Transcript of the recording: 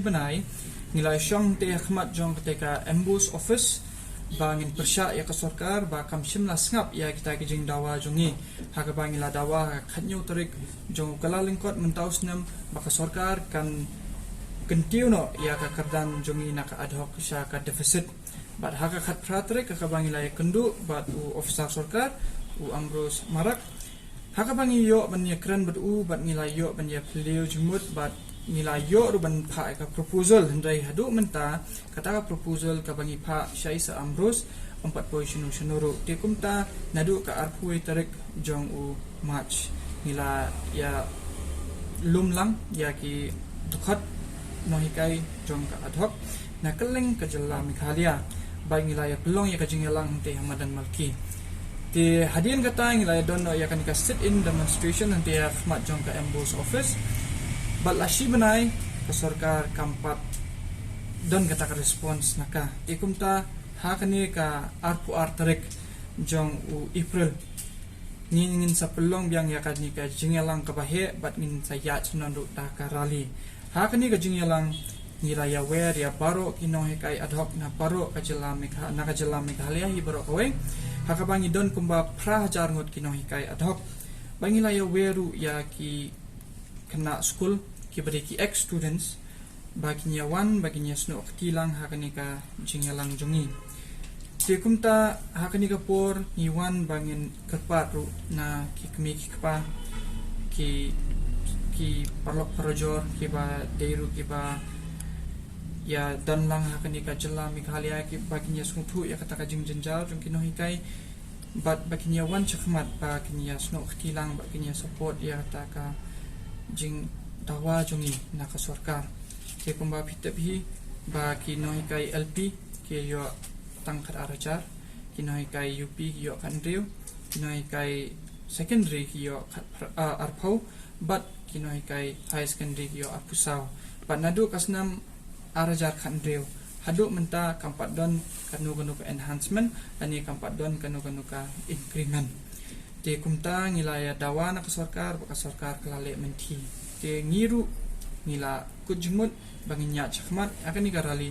benai nilai syong te khmat jong ketika embus office bangin persya ya ke sorkar ba kam shimla ngap ya kita kijing dawa jongi haka bangila dawa khanyo tarik jong kala lingkot mentaus nam ba ke sorkar kan kentiu no ya ka kardan jongi na ka ad hoc sya ka deficit bat haka khat pratrik ka bangila ya kendu bat u officer sorkar u Ambrose Marak haka bangi yo ban ya kran bat u bat nilai yo ban ya pleo jumut bat nilai yo ruban pha ka proposal hendai hadu menta kata ka proposal ka bangi pha Syaisa Ambrose 4.00 tekumta nadu ka arpui tarik jong u March nila ya lumlang ya ki dukhat nohikai jong ka ad hoc na keleng ka jalla Meghalaya bai nila ya pelong ya ka jingelang te Hamadan Malki ti hadian kata nila ya don ya kan ka sit in demonstration nanti ya khmat jong ka embus office balashi benai ke sorkar kampat don kata ka response naka ikumta hakani ka arpu artarik jong u April ngin sa pelong biang ya kani ka jingelang ka bahe bat ngin sa ya chnandu ta ka rally hakani ka jingelang nilaya wer ya baro kinohe kai ad hoc na baro ka jela Meghalaya hi baro kowe hakabangi don kumba pra jar ngot kinohe kai ad hoc bangila ya weru ya ki kena school ki ki ex students baginya wan baginya sno tilang hakani ka jingelang jongi tekumta hakani ka por ni wan bangin kerparu na ki kemi ki kapa ki parlok parojor ki ba deiru ki ba ya dan lang hakani ka jela Meghalaya ki baginya sungtu ya kata ka jing jenjal jong kinohi kai bat baginya wan chakmat baginya sno tilang baginya support ya kata ka jing dawa jongi naka sorkar ke kumba pitap hi ba kinoi kai LP ke yo tangkat arajar kinoi kai UP yo kanriu kinoi kai secondary yo arpau bat kinoi kai high secondary yo apusau bat nadu kasnam arajar kanriu hadu menta kampat don kanu ka enhancement ani kampat don kanu ka increment te kumta ngilaya dawa na ka sorkar kelale menti te ngiru nila kujmut banginya chakmat akan ni garali